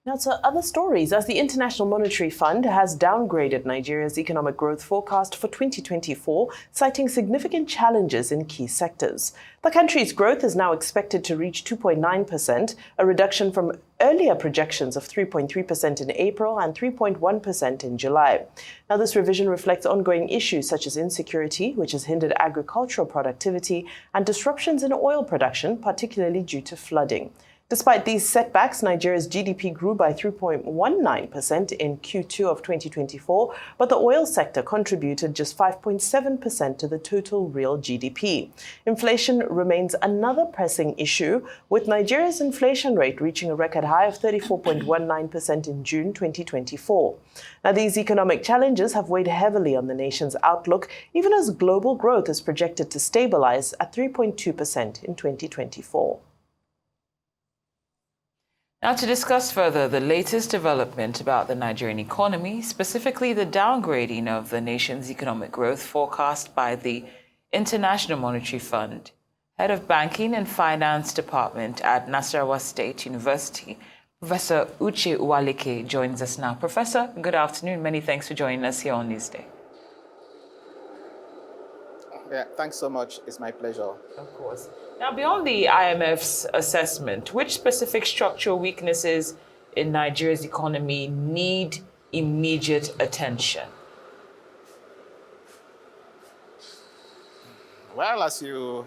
Now to other stories, as the International Monetary Fund has downgraded Nigeria's economic growth forecast for 2024, citing significant challenges in key sectors. The country's growth is now expected to reach 2.9%, a reduction from earlier projections of 3.3% in April and 3.1% in July. Now, this revision reflects ongoing issues such as insecurity, which has hindered agricultural productivity, and disruptions in oil production, particularly due to flooding. Despite these setbacks, Nigeria's GDP grew by 3.19% in Q2 of 2024, but the oil sector contributed just 5.7% to the total real GDP. Inflation remains another pressing issue, with Nigeria's inflation rate reaching a record high of 34.19% in June 2024. Now, these economic challenges have weighed heavily on the nation's outlook, even as global growth is projected to stabilize at 3.2% in 2024. Now, to discuss further the latest development about the Nigerian economy, specifically the downgrading of the nation's economic growth forecast by the International Monetary Fund, Head of Banking and Finance Department at Nasarawa State University, Professor Uche Uwaleke joins us now. Professor, good afternoon. Many thanks for joining us here on Newsday. Yeah, thanks so much. It's my pleasure. Of course. Now, beyond the IMF's assessment, which specific structural weaknesses in Nigeria's economy need immediate attention? Well, as you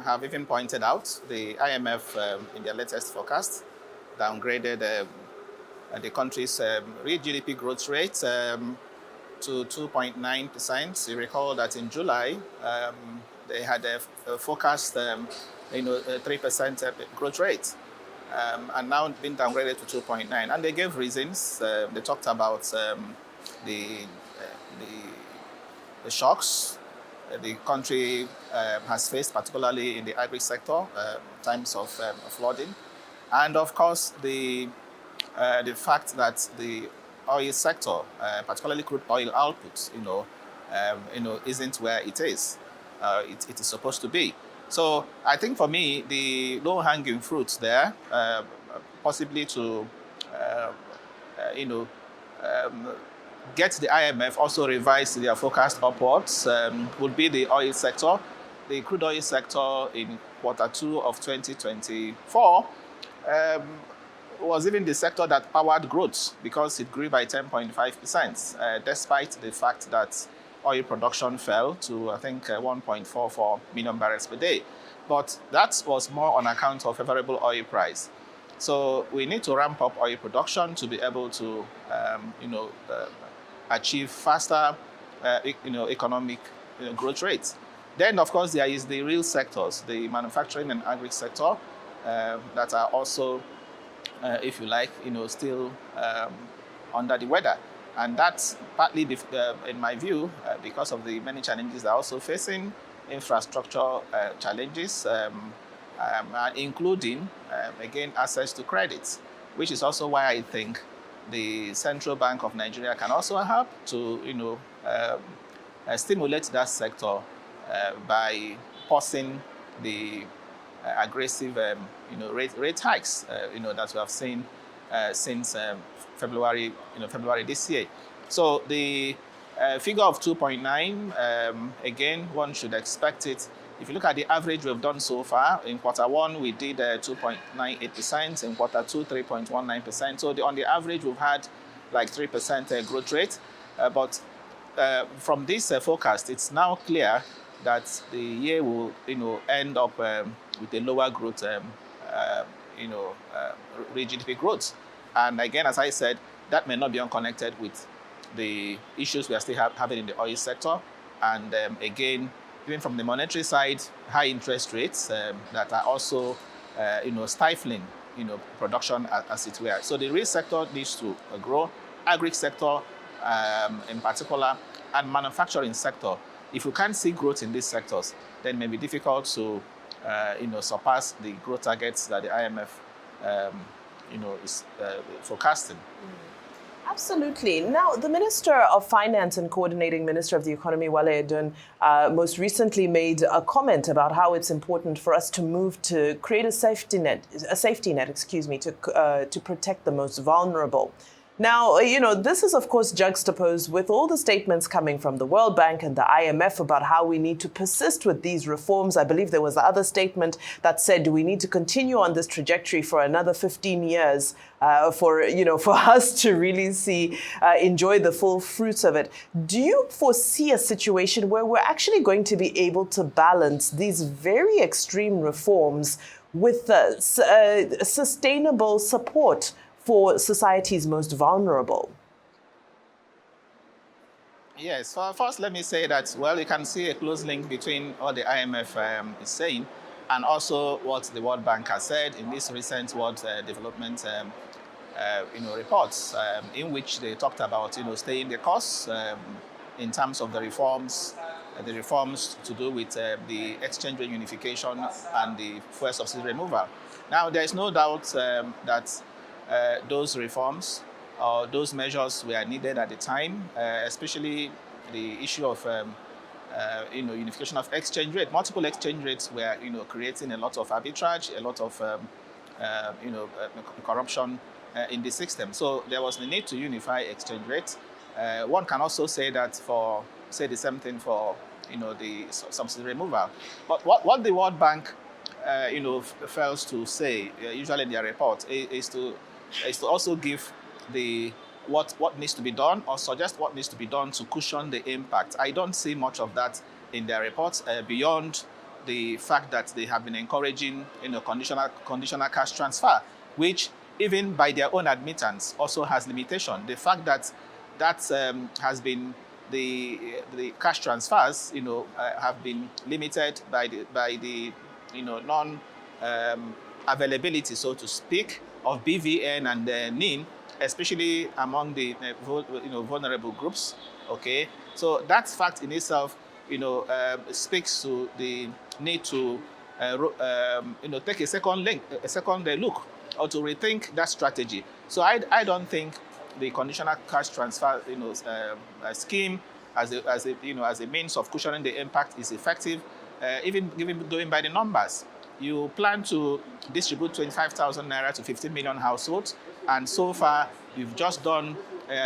have even pointed out, the IMF, in their latest forecast, downgraded the country's real GDP growth rate to 2.9%. You recall that in July, they had a forecast, a 3% growth rate, and now been downgraded to 2.9. And they gave reasons. They talked about the shocks the country has faced, particularly in the agri sector, times of flooding, and of course the fact that the oil sector, particularly crude oil output, isn't where it is. It is supposed to be. So I think for me, the low-hanging fruits there, possibly to, get the IMF also revise their forecast upwards, would be the oil sector. The crude oil sector in Q2 of 2024 was even the sector that powered growth because it grew by 10.5%, despite the fact that oil production fell to, I think, 1.44 million barrels per day. But that was more on account of favorable oil price. So we need to ramp up oil production to be able to, achieve faster, economic growth rates. Then, of course, there is the real sectors, the manufacturing and agri sector, that are also, if you like, still under the weather. And that's partly, in my view, because of the many challenges they're also facing, infrastructure challenges, including, again, access to credit, which is also why I think the Central Bank of Nigeria can also help to, stimulate that sector by pausing the aggressive, rate hikes, that we have seen since February this year. So the figure of 2.9, again, one should expect it. If you look at the average we've done so far, in Q1 we did 2.98%, in Q2 3.19%. So on the average we've had like 3% growth rate. But from this forecast, it's now clear that the year will end up with a lower growth, real GDP growth. And again, as I said, that may not be unconnected with the issues we are still having in the oil sector. And again, even from the monetary side, high interest rates that are also, stifling, production as it were. So the real sector needs to grow. Agri sector, in particular, and manufacturing sector. If you can't see growth in these sectors, then it may be difficult to, surpass the growth targets that the IMF, is forecasting. Absolutely. Now, the Minister of Finance and Coordinating Minister of the Economy, Uwaleke, most recently made a comment about how it's important for us to move to create a safety net, to protect the most vulnerable. Now, this is, of course, juxtaposed with all the statements coming from the World Bank and the IMF about how we need to persist with these reforms. I believe there was the other statement that said we need to continue on this trajectory for another 15 years for us to really enjoy the full fruits of it. Do you foresee a situation where we're actually going to be able to balance these very extreme reforms with sustainable support for society's most vulnerable? Yes, first let me say that, well, you can see a close link between what the IMF is saying and also what the World Bank has said in this recent World Development reports, in which they talked about, staying the course in terms of the reforms to do with the exchange rate unification and the fuel subsidy removal. Now, there is no doubt that those reforms or those measures were needed at the time, especially the issue of unification of exchange rate. Multiple exchange rates were creating a lot of arbitrage, a lot of corruption in the system. So there was the need to unify exchange rates. One can also say that say the same thing for the subsidy removal. But what the World Bank fails to say, usually in their report, is to also give what needs to be done or suggest what needs to be done to cushion the impact. I don't see much of that in their reports beyond the fact that they have been encouraging conditional cash transfer, which even by their own admittance also has limitation. The fact that has been the cash transfers have been limited by the non availability, so to speak, of BVN and NIN, especially among the vulnerable groups. Okay, so that fact in itself, speaks to the need to take a second look or to rethink that strategy. So I don't think the conditional cash transfer scheme as a means of cushioning the impact is effective, even going by the numbers. You plan to distribute 25,000 naira to 15 million households, and so far you've just done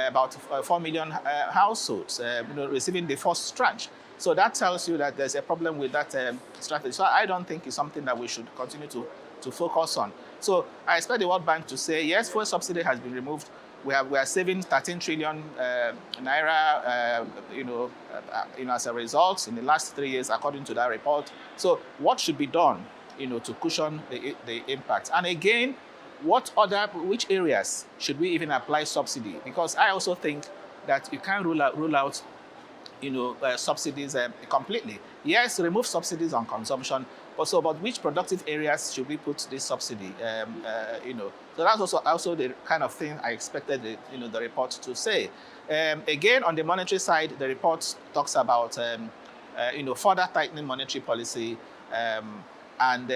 about 4 million households receiving the first tranche. So that tells you that there's a problem with that strategy. So I don't think it's something that we should continue to focus on. So I expect the World Bank to say, yes, fuel subsidy has been removed. We are saving 13 trillion naira, as a result in the last 3 years, according to that report. So what should be done, to cushion the impact? And again, which areas should we even apply subsidy? Because I also think that you can't rule out subsidies completely. Yes, remove subsidies on consumption, but which productive areas should we put this subsidy? So that's also the kind of thing I expected the report to say. Again, on the monetary side, the report talks about further tightening monetary policy and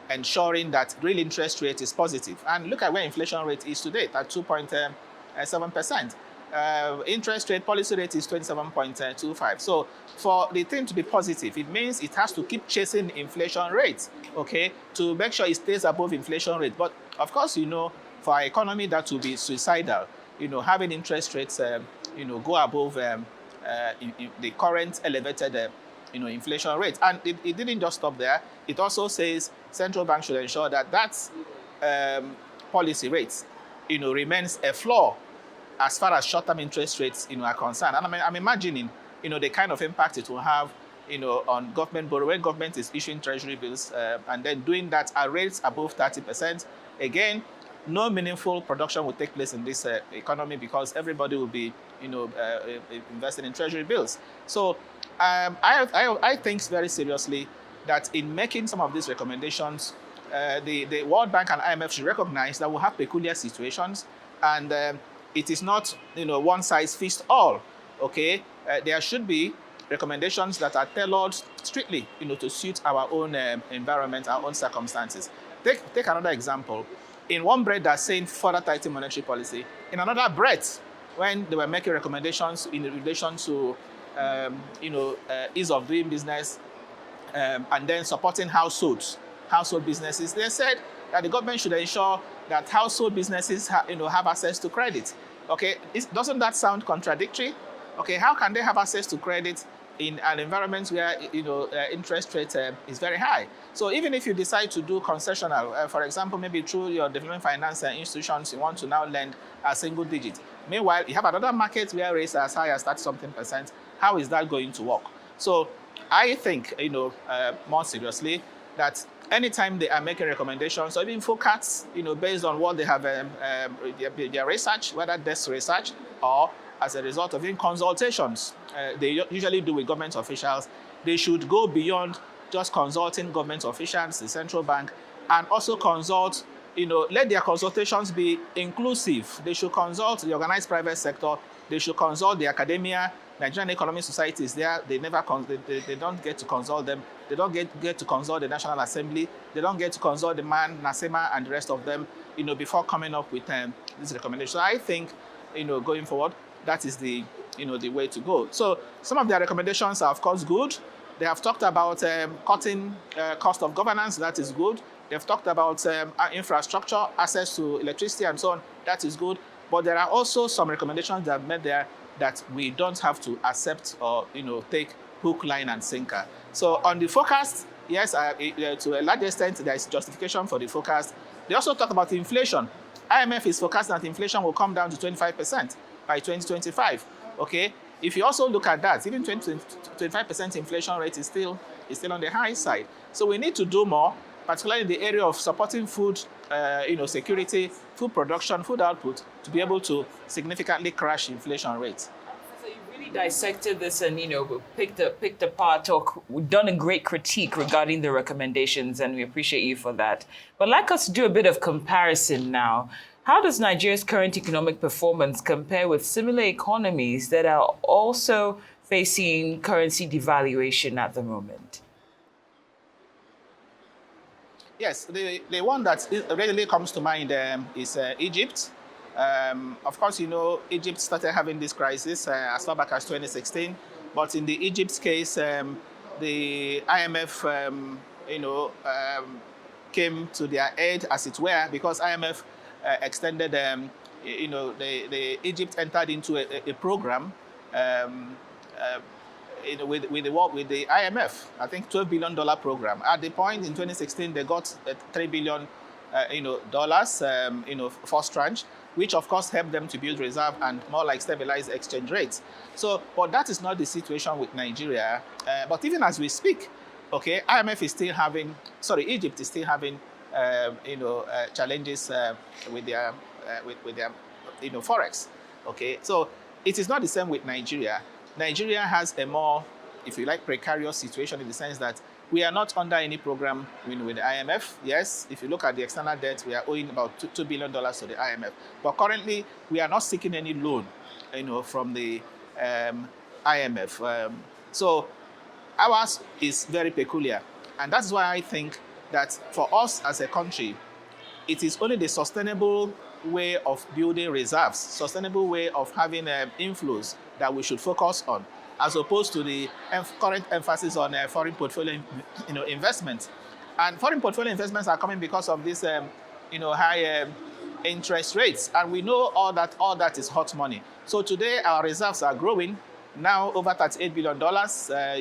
ensuring that real interest rate is positive. And look at where inflation rate is today, at 2.7%. Interest rate policy rate is 27.25. So for the thing to be positive, it means it has to keep chasing inflation rates, okay, to make sure it stays above inflation rate. But of course, for our economy, that will be suicidal. Having interest rates, go above the current elevated, inflation rate. And it didn't just stop there. It also says central bank should ensure that policy rates, remains a floor as far as short-term interest rates, are concerned. And I'm imagining, the kind of impact it will have, on government borrowing, when government is issuing treasury bills and then doing that at rates above 30%. Again, no meaningful production will take place in this economy because everybody will be, investing in treasury bills. So I think very seriously that in making some of these recommendations, the World Bank and IMF should recognize that we'll have peculiar situations, and it is not, one size fits all. Okay, there should be recommendations that are tailored strictly, to suit our own environment, our own circumstances. Take another example. In one breath, they're saying further tightening monetary policy. In another breath, when they were making recommendations in relation to, ease of doing business, and then supporting household businesses, they said that the government should ensure that household businesses have access to credit. Okay, doesn't that sound contradictory? Okay, how can they have access to credit in an environment where interest rate is very high? So even if you decide to do concessional, for example, maybe through your development finance institutions, you want to now lend a single digit. Meanwhile, you have another market where rates are as high as 30-something%. How is that going to work? So I think, more seriously, that anytime they are making recommendations or even forecasts, based on what they have their research, whether desk research or as a result of in consultations they usually do with government officials, they should go beyond just consulting government officials, the central bank, and also consult, let their consultations be inclusive. They should consult the organized private sector, they should consult the academia. Nigerian Economic Society is there. They don't get to consult them. They don't get to consult the National Assembly. They don't get to consult the man, Nasema, and the rest of them, before coming up with this recommendation. So I think, going forward, that is the way to go. So some of their recommendations are, of course, good. They have talked about cutting cost of governance. That is good. They've talked about infrastructure, access to electricity, and so on. That is good. But there are also some recommendations that are made there that we don't have to accept or take hook, line, and sinker. So on the forecast, yes, to a large extent, there is justification for the forecast. They also talk about inflation. IMF is forecasting that inflation will come down to 25% by 2025. Okay, if you also look at that, even 25% inflation rate is still on the high side. So we need to do more, particularly in the area of supporting food, security, food production, food output, to be able to significantly crash inflation rates. So you really dissected this and picked apart or done a great critique regarding the recommendations, and we appreciate you for that. But I'd like us to do a bit of comparison now. How does Nigeria's current economic performance compare with similar economies that are also facing currency devaluation at the moment? Yes, the one that readily comes to mind is Egypt. Of course, Egypt started having this crisis as far back as 2016. But in the Egypt's case, the IMF, came to their aid, as it were, because IMF extended, the Egypt entered into a program with the IMF, I think $12 billion program. At the point in 2016, they got $3 billion, dollars, first tranche, which of course helped them to build reserve and more like stabilize exchange rates. So, but that is not the situation with Nigeria. But even as we speak, okay, Egypt is still having challenges with their forex. Okay, so it is not the same with Nigeria. Nigeria has a more, if you like, precarious situation in the sense that we are not under any program with the IMF. Yes, if you look at the external debt, we are owing about $2 billion to the IMF. But currently, we are not seeking any loan, from the IMF. So ours is very peculiar. And that's why I think that for us as a country, it is only the sustainable way of building reserves, sustainable way of having inflows that we should focus on, as opposed to the current emphasis on foreign portfolio, investments. And foreign portfolio investments are coming because of this, high interest rates, and we know all that is hot money. So today our reserves are growing. Now over $38 billion.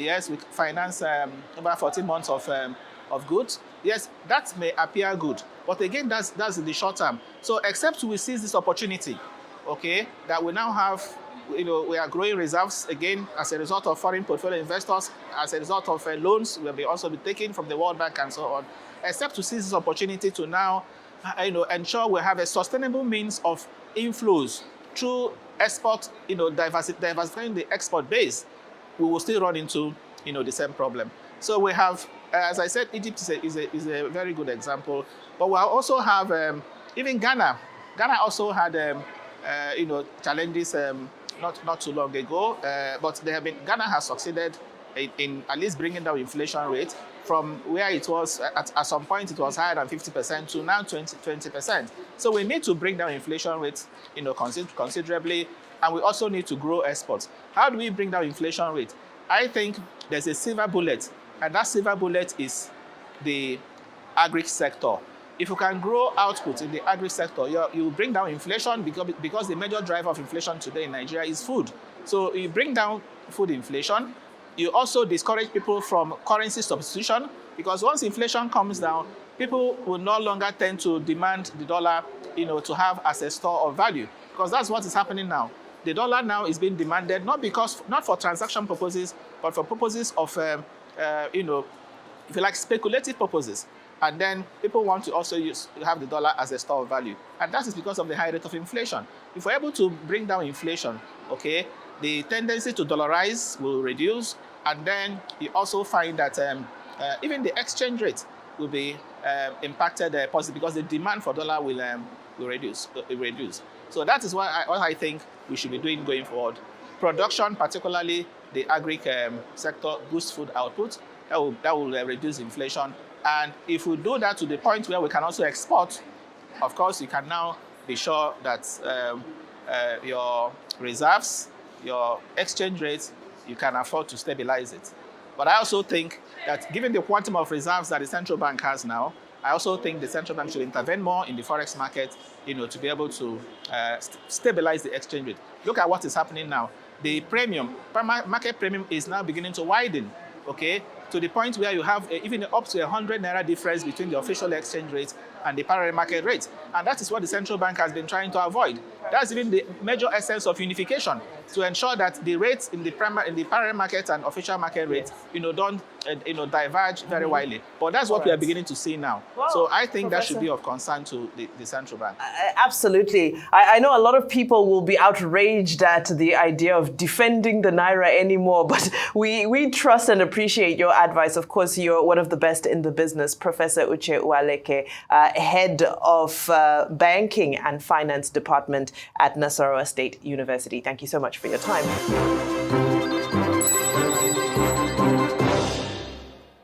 Yes, we finance over 14 months of goods. Yes, that may appear good, but again, that's in the short term. So except we seize this opportunity, okay, that we now have, we are growing reserves again as a result of foreign portfolio investors, as a result of loans will also be taken from the World Bank and so on. Except to seize this opportunity to now, ensure we have a sustainable means of inflows through export, diversifying the export base, we will still run into, the same problem. So we have, as I said, Egypt is a very good example, but we also have even Ghana. Ghana also had, challenges not too long ago, but Ghana has succeeded in at least bringing down inflation rate from where it was at some point it was higher than 50% to now 20%. So we need to bring down inflation rates, considerably. and we also need to grow exports. How do we bring down inflation rate? I think there's a silver bullet, and that silver bullet is the agri sector. If you can grow output in the agri sector, you bring down inflation because the major driver of inflation today in Nigeria is food. So you bring down food inflation. You also discourage people from currency substitution, because once inflation comes down, people will no longer tend to demand the dollar, to have as a store of value, because that's what is happening now. The dollar now is being demanded not for transaction purposes, but for purposes of, if you like, speculative purposes. And then people want to also have the dollar as a store of value. And that is because of the high rate of inflation. If we're able to bring down inflation, okay, the tendency to dollarize will reduce. And then you also find that even the exchange rate will be impacted positively, because the demand for dollar will reduce. So that is what I think we should be doing going forward. Production, particularly the agri sector, boosts food output. That will reduce inflation. And if we do that to the point where we can also export, of course, you can now be sure that your reserves, your exchange rates, you can afford to stabilize it. But I also think that given the quantum of reserves that the central bank has now, I also think the central bank should intervene more in the forex market, to be able to stabilize the exchange rate. Look at what is happening now. The premium, market premium, is now beginning to widen, okay, to the point where you have even up to 100 naira difference between the official exchange rate and the parallel market rate. And that is what the central bank has been trying to avoid. That's even the major essence of unification, to ensure that the rates in the parallel market and official market rates, don't diverge very widely. But that's what we are beginning to see now. Wow, so I think Professor, that should be of concern to the central bank. Absolutely. I know a lot of people will be outraged at the idea of defending the naira anymore, but we trust and appreciate your advice. Of course, you're one of the best in the business, Professor Uche Uwaleke, head of Banking and Finance Department at Nasarawa State University. Thank you so much for your time.